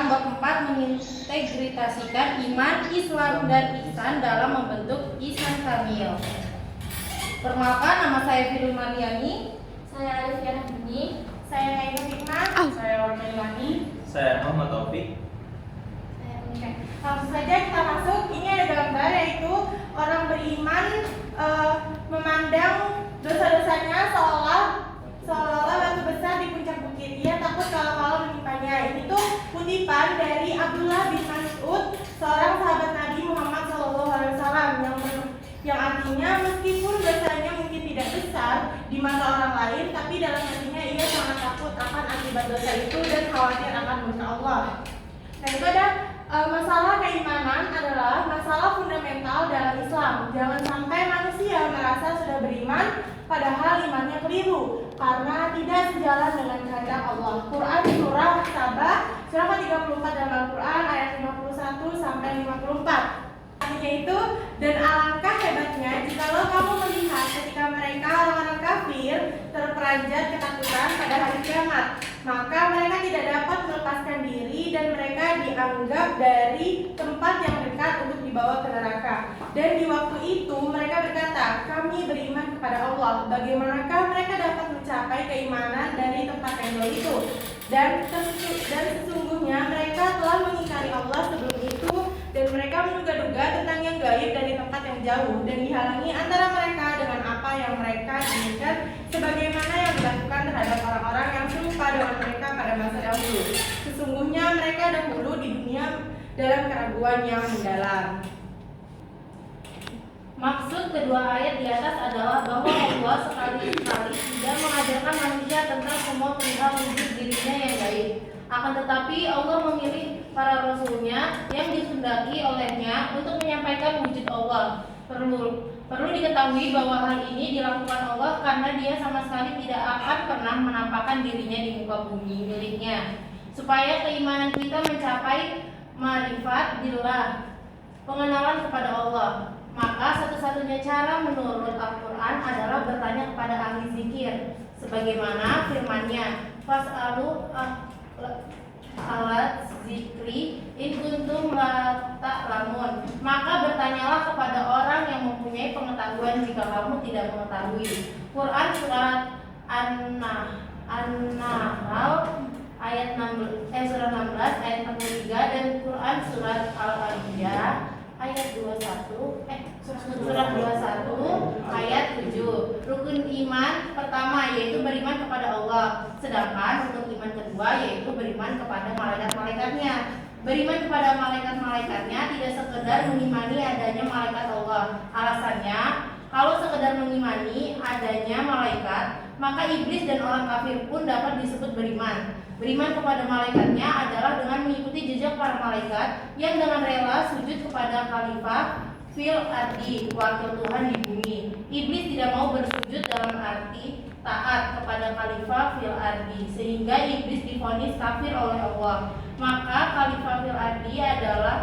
yang keempat mengintegrasikan iman, Islam, dan ihsan dalam membentuk ihsan kamil. Perkenalkan, nama saya Firul Mariani. Saya Alifia Rahmini. Saya Ainul Hikmah. Saya Warmelani. Saya Muhammad Taufik. Saya Unika. Langsung saja kita masuk. Ini ada gambar, yaitu orang beriman memandang dosa-dosanya seolah batu besar di puncak bukit. Dia takut kalau menimpanya. Ini tuh kutipan dari Abdullah bin Mas'ud, seorang sahabat Nabi Muhammad SAW, yang artinya meskipun dosanya mungkin tidak besar di mata orang lain, tapi dalam hatinya ia sangat takut akan akibat dosa itu dan khawatir akan murka Allah. Nah, itu ada masalah keimanan adalah masalah fundamental dalam Islam. Jangan sampai manusia merasa sudah beriman padahal imannya keliru karena tidak sejalan dengan kehendak Allah. Quran surah Sabah surah 34 dalam Al-Quran ayat 51 sampai 54. Artinya itu, dan alangkah hebatnya jikalau kamu melihat ketika mereka orang-orang kafir terperanjat ketakutan pada hari kiamat, maka mereka tidak dapat melepaskan diri dan mereka dianggap dari tempat yang dekat untuk dibawa ke neraka. Dan di waktu itu mereka berkata, kami beriman kepada Allah. Bagaimanakah mereka dapat mencapai keimanan dari tempat yang itu? Dan sesungguhnya mereka telah mengingkari Allah sebelum itu, dan mereka menduga-duga tentang yang gaib dari tempat yang jauh, dan dihalangi antara mereka dengan apa yang mereka inginkan, sebagaimana yang dilakukan terhadap orang-orang yang serupa dengan mereka pada masa dahulu. Sesungguhnya mereka dahulu di dunia dalam keraguan yang mendalam. Maksud kedua ayat di atas adalah bahwa Allah sekali-kali tidak mengajarkan manusia tentang semua perihal wujud dirinya yang gaib. Akan tetapi Allah memilih para rasulnya yang dikehendaki olehnya untuk menyampaikan wujud Allah. Perlu diketahui bahwa hal ini dilakukan Allah karena Dia sama sekali tidak akan pernah menampakkan dirinya di muka bumi miliknya, supaya keimanan kita mencapai ma'rifat billah, pengenalan kepada Allah. Maka satu-satunya cara menurut Al-Quran adalah bertanya kepada ahli zikir, sebagaimana firman-Nya, fas'alu alat zikri in kuntum la ta'lamun. Maka bertanyalah kepada orang yang mempunyai pengetahuan jika kamu tidak mengetahui. Quran surat An-Nahl ayat 16, surah 16 ayat 43, dan Quran surat Al-Anbiya ayat 21 surah 21 ayat 7. Rukun iman pertama yaitu beriman kepada Allah, sedangkan rukun iman kedua yaitu beriman kepada malaikat-malaikatnya. Beriman kepada malaikat-malaikatnya tidak sekedar mengimani adanya malaikat Allah. Alasannya, kalau sekedar mengimani adanya malaikat, maka iblis dan orang kafir pun dapat disebut beriman. Beriman kepada malaikatnya adalah dengan mengikuti jejak para malaikat yang dengan rela sujud kepada khalifah fil ardi, wakil Tuhan di bumi. Iblis tidak mau bersujud dalam arti taat kepada khalifah fil ardi, sehingga iblis divonis kafir oleh Allah. Maka khalifah fil ardi adalah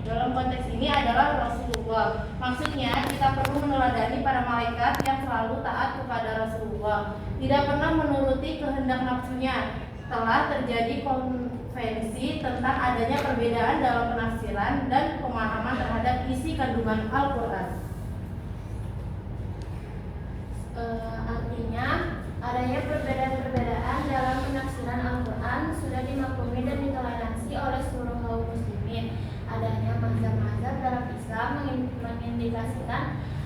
dalam konteks ini adalah Rasulullah. Maksudnya kita perlu meneladani para malaikat yang selalu taat kepada Rasulullah, tidak pernah menuruti kehendak nafsunya. Telah terjadi konvensi tentang adanya perbedaan dalam penafsiran dan pemahaman terhadap isi kandungan Al-Quran. Artinya, adanya perbedaan-perbedaan dalam penafsiran Al-Quran sudah dimaklumi dan ditoleransi oleh seluruh kaum muslimin. Adanya mazhab-mazhab dalam Islam mengindikasikan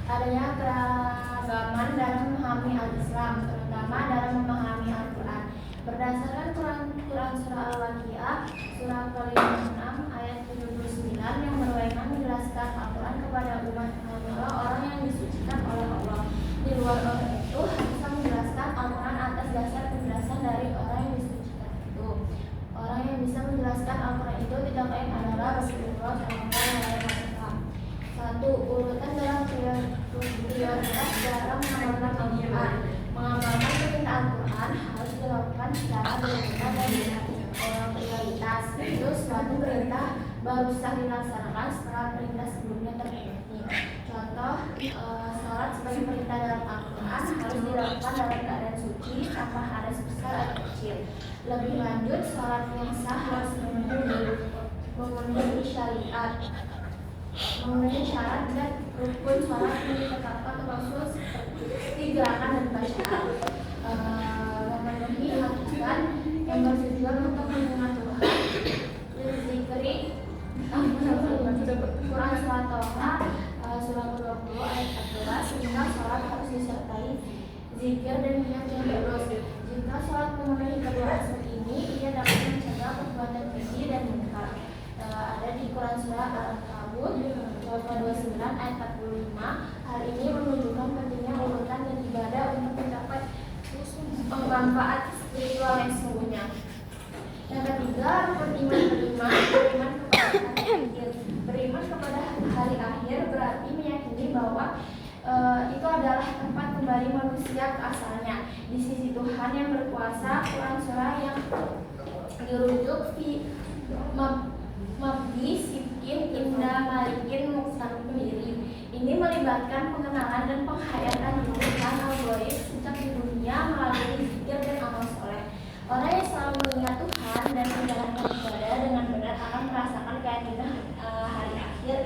adanya keragaman dalam memahami Al-Islam, terutama dalam memahami Al-Quran. Berdasarkan Quran surah Al-Waqiah surah ke-56 ayat 79 yang berwenang menjelaskan Al-Quran kepada umat hanyalah orang yang disucikan oleh Allah. Di luar itu bisa menjelaskan Al-Quran atas dasar penjelasan dari orang yang disucikan itu. Orang yang bisa menjelaskan Al-Quran itu tidak lain adalah Rasulullah SAW. 1. Urutan dalam prioritas dalam mengamalkan Al-Quran. Mengamalkan perintah Al-Quran harus dilakukan secara berurutan dan dengan prioritas. Itu suatu perintah baru sah dilaksanakan setelah perintah sebelumnya terpenuhi. Contoh, sholat sebagai perintah dalam Al-Quran harus dilakukan dalam keadaan suci tanpa hadas besar atau kecil. Lebih lanjut, sholat yang sah harus memenuhi syarat dan rukun sholat yang ditetapkan Rasul seperti gerakan dan bacaan, memenuhi hakikat yang bertujuan untuk mengenal Tuhan, zikri, Quran surat Toha surah 20 ayat 14, sehingga sholat harus disertai zikir dan niat yang lurus. Jika sholat memenuhi kedua aspek ini, ia dapat mencegah perbuatan keji dan munkar. Ada di Quran surah Al-Ankabut surah 29 ayat 45. Hal ini menunjukkan pentingnya urutan dan ibadah untuk mencapai manfaat spiritual yang sesungguhnya. Yang ketiga, rukun iman kelima, beriman kepada hari akhir berarti meyakini bahwa itu adalah tempat kembali manusia ke asalnya di sisi Tuhan yang berkuasa. Quran surah yang dirujuk fi mabdi sibkin inda malikin muqtadir. Ini melibatkan pengenalan dan penghayatan Tuhan al-Ghaib sejak di dunia melalui zikir dan amal soleh. Orang yang selalu mengingat Tuhan dan menjalankan ibadah dengan benar akan merasakan keyakinan hari akhir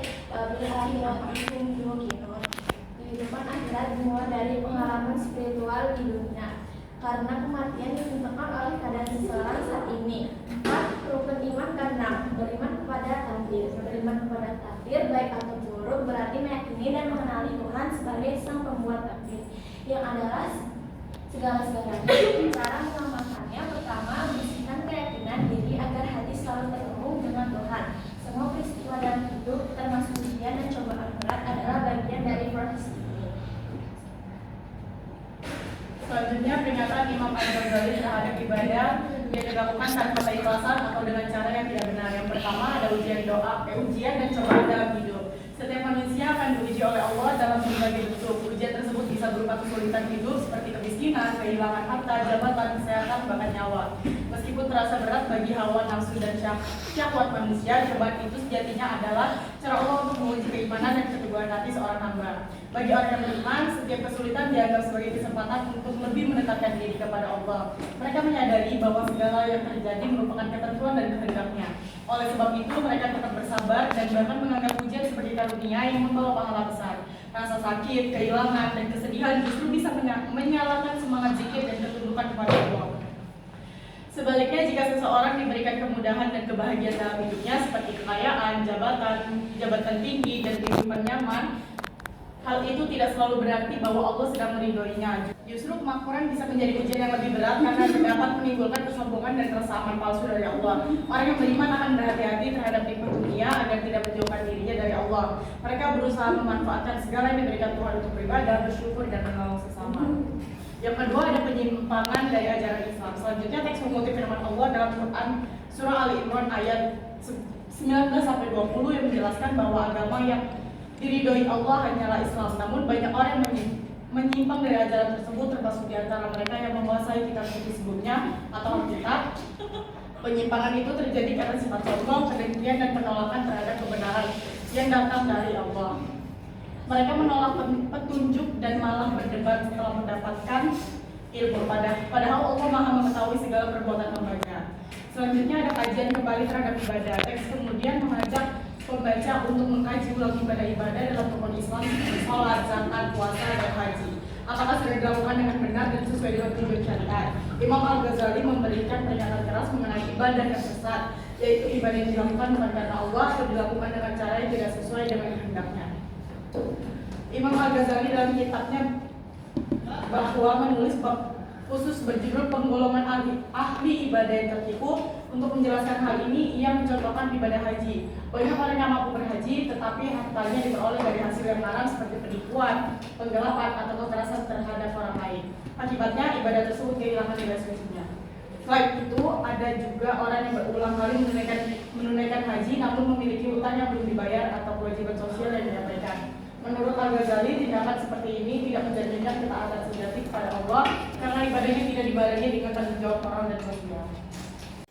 bila akhiratukum yuqinun. Kehidupan akhirat dimulai dari pengalaman spiritual di dunia, karena kematian ditentukan oleh keadaan seseorang saat ini. 4. Rukun iman ke-6, beriman kepada takdir. Beriman kepada takdir baik atau buruk berarti meyakini dan mengenali Tuhan sebagai sang pembuat takdir yang adalah segala-segalanya. Cara mengamalkannya, pertama, bersihkan keyakinan diri agar hati selalu terhubung dengan Tuhan. Semua peristiwa dalam hidup, termasuk ujian dan cobaan berat, adalah bagian dari proses ini. Selanjutnya, peringatan Imam Al-Ghazali terhadap ibadah yang dilakukan tanpa keikhlasan atau dengan cara yang tidak benar. Yang pertama ada ujian dan cobaan dalam hidup. Setiap manusia akan diuji oleh Allah dalam berbagai bentuk. Ujian tersebut bisa berupa kesulitan hidup seperti kemiskinan, kehilangan harta, jabatan, kesehatan, bahkan nyawa. Meskipun terasa berat bagi hawa nafsu dan syahwat manusia, cobaan itu sejatinya adalah cara Allah untuk menguji keimanan dan keteguhan hati seorang hamba. Bagi orang yang beriman, setiap kesulitan dianggap sebagai kesempatan untuk lebih mendekatkan diri kepada Allah. Mereka menyadari bahwa segala yang terjadi merupakan ketentuan dan kehendaknya. Oleh sebab itu, mereka tetap bersabar dan bahkan menganggap ujian sebagai karunia yang membawa pahala besar. Rasa sakit, kehilangan, dan kesedihan justru bisa menyalakan semangat zikir dan ketundukan kepada Allah. Sebaliknya, jika seseorang diberikan kemudahan dan kebahagiaan dalam hidupnya seperti kekayaan, jabatan tinggi, dan kehidupan nyaman, hal itu tidak selalu berarti bahwa Allah sedang meridhoinya. Justru kemakmuran bisa menjadi ujian yang lebih berat karena dapat menimbulkan kesombongan dan rasa aman palsu dari Allah. Orang yang beriman akan berhati-hati terhadap nikmat dunia agar tidak menjauhkan dirinya dari Allah. Mereka berusaha memanfaatkan segala yang diberikan Tuhan untuk beribadah, bersyukur, dan menolong sesama. Yang kedua ada penyimpangan dari ajaran Islam. Selanjutnya teks mengutip firman Allah dalam Quran surah Ali Imran ayat 19-20 yang menjelaskan bahwa agama yang diridhoi Allah hanyalah Islam. Namun banyak orang yang menyimpang dari ajaran tersebut, termasuk di antara mereka yang menguasai kitab suci sebelumnya atau Alkitab. Penyimpangan itu terjadi karena sifat sombong, kedengkian, dan penolakan terhadap kebenaran yang datang dari Allah. Mereka menolak petunjuk dan malah berdebat setelah mendapatkan ilmu. Padahal Allah Maha mengetahui segala perbuatan hamba-Nya. Selanjutnya ada kajian kembali terhadap ibadah. Teks kemudian mengajak pembaca untuk mengkaji ulang ibadah-ibadah dalam rukun Islam seperti sholat, zakat, puasa, dan haji. Apakah sudah dilakukan dengan benar dan sesuai dengan tujuan syariat? Imam Al-Ghazali memberikan pernyataan keras mengenai ibadah yang sesat, yaitu ibadah yang dilakukan bukan karena Allah atau dilakukan dengan cara yang tidak sesuai dengan kehendaknya. Imam Al-Ghazali dalam kitabnya bahwa menulis bab khusus berjudul penggolongan ahli ibadah yang tertipu. Untuk menjelaskan hal ini, ia mencontohkan ibadah haji. Banyak orang yang mampu berhaji, tetapi hartanya diperoleh dari hasil yang haram seperti penipuan, penggelapan, atau kekerasan terhadap orang lain. Akibatnya, ibadah tersebut kehilangan nilai sucinya. Selain itu, ada juga orang yang berulang kali menunaikan haji, namun memiliki hutang yang belum dibayar atau kewajiban sosial yang diabaikan. Menurut Al-Ghazali, tindakan seperti ini tidak menjanjikan ketaatan sejati kepada Allah karena ibadahnya tidak dibarengi dengan tanggung jawab moral dan sosial.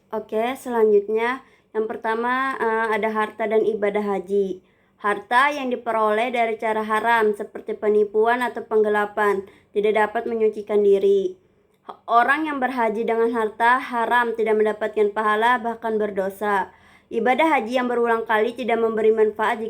Oke, selanjutnya yang pertama ada harta dan ibadah haji. Harta yang diperoleh dari cara haram seperti penipuan atau penggelapan tidak dapat menyucikan diri. Orang yang berhaji dengan harta haram tidak mendapatkan pahala, bahkan berdosa. Ibadah haji yang berulang kali tidak memberi manfaat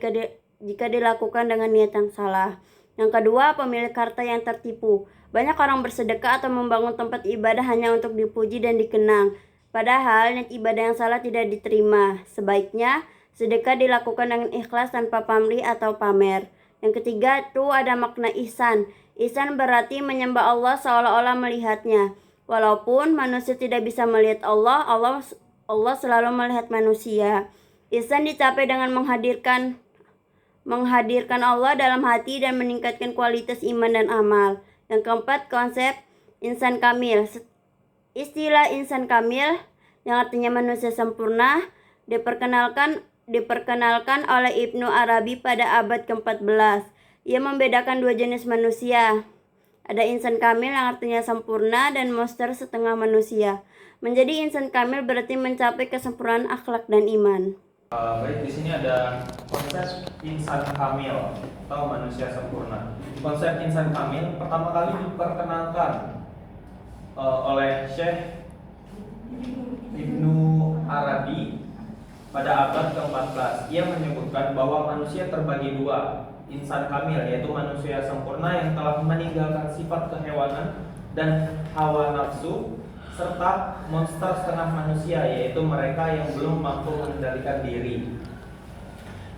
jika dilakukan dengan niat yang salah. Yang kedua, pemilik harta yang tertipu. Banyak orang bersedekah atau membangun tempat ibadah hanya untuk dipuji dan dikenang. Padahal niat ibadah yang salah tidak diterima. Sebaiknya sedekah dilakukan dengan ikhlas tanpa pamrih atau pamer. Yang ketiga itu ada makna ihsan. Ihsan berarti menyembah Allah seolah-olah melihatnya. Walaupun manusia tidak bisa melihat Allah, Allah selalu melihat manusia. Ihsan dicapai dengan menghadirkan Allah dalam hati dan meningkatkan kualitas iman dan amal. Yang keempat, konsep insan kamil. Istilah insan kamil yang artinya manusia sempurna diperkenalkan oleh Ibnu Arabi pada abad ke-14. Ia membedakan dua jenis manusia. Ada insan kamil yang artinya sempurna dan monster setengah manusia. Menjadi insan kamil berarti mencapai kesempurnaan akhlak dan iman. Baik, di sini ada konsep insan kamil atau manusia sempurna. Konsep insan kamil pertama kali diperkenalkan oleh Syekh Ibnu Arabi pada abad ke-14. Ia menyebutkan bahwa manusia terbagi dua, insan kamil yaitu manusia sempurna yang telah meninggalkan sifat kehewanan dan hawa nafsu, serta monster setengah manusia yaitu mereka yang belum mampu mengendalikan diri.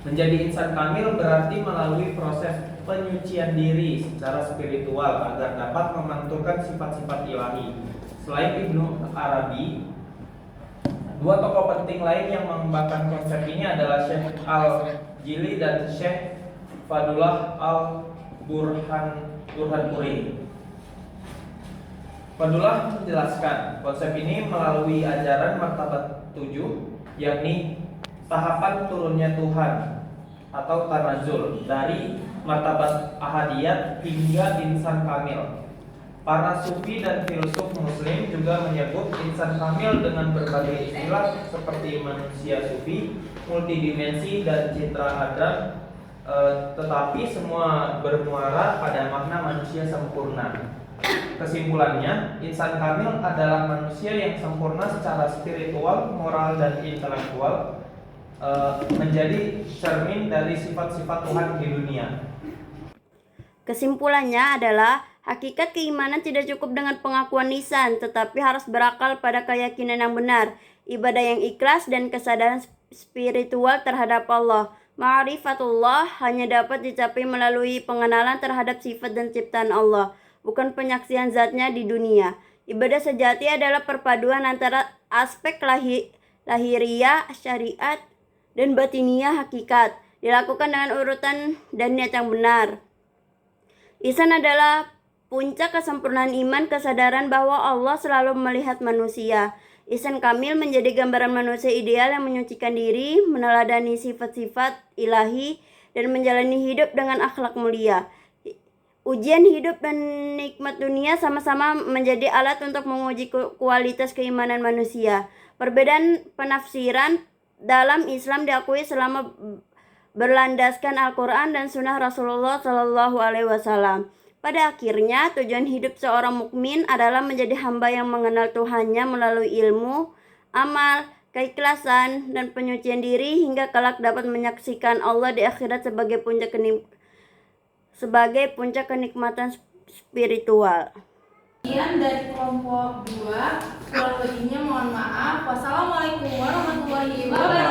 Menjadi insan kamil berarti melalui proses penyucian diri secara spiritual agar dapat memantulkan sifat-sifat ilahi. Selain Ibnu Arabi, dua tokoh penting lain yang mengembangkan konsep ini adalah Syekh Al-Jili dan Syekh Fadullah Al-Burhanpuri. Fadullah menjelaskan konsep ini melalui ajaran martabat 7, yakni tahapan turunnya Tuhan atau tanazul dari martabat ahadiyat hingga insan kamil. Para sufi dan filsuf muslim juga menyebut insan kamil dengan berbagai istilah seperti manusia sufi, multidimensi, dan citra hadrat, tetapi semua bermuara pada makna manusia sempurna. Kesimpulannya, insan kamil adalah manusia yang sempurna secara spiritual, moral, dan intelektual, menjadi cermin dari sifat-sifat Tuhan di dunia. Kesimpulannya adalah hakikat keimanan tidak cukup dengan pengakuan lisan, tetapi harus berakal pada keyakinan yang benar, ibadah yang ikhlas, dan kesadaran spiritual terhadap Allah. Ma'rifatullah hanya dapat dicapai melalui pengenalan terhadap sifat dan ciptaan Allah, bukan penyaksian zatnya di dunia. Ibadah sejati adalah perpaduan antara aspek lahiriah, syariat, dan batiniah hakikat, dilakukan dengan urutan dan niat yang benar. Ihsan adalah puncak kesempurnaan iman, kesadaran bahwa Allah selalu melihat manusia. Ihsan kamil menjadi gambaran manusia ideal yang menyucikan diri, meneladani sifat-sifat ilahi, dan menjalani hidup dengan akhlak mulia. Ujian hidup dan nikmat dunia sama-sama menjadi alat untuk menguji kualitas keimanan manusia. Perbedaan penafsiran dalam Islam diakui selama berlandaskan Al-Quran dan Sunnah Rasulullah SAW. Pada akhirnya, tujuan hidup seorang mukmin adalah menjadi hamba yang mengenal Tuhannya melalui ilmu, amal, keikhlasan, dan penyucian diri hingga kelak dapat menyaksikan Allah di akhirat sebagai puncak kenikmatan spiritual. Sekian dari kelompok 2, kurang lebihnya mohon maaf. Wassalamualaikum warahmatullahi wabarakatuh.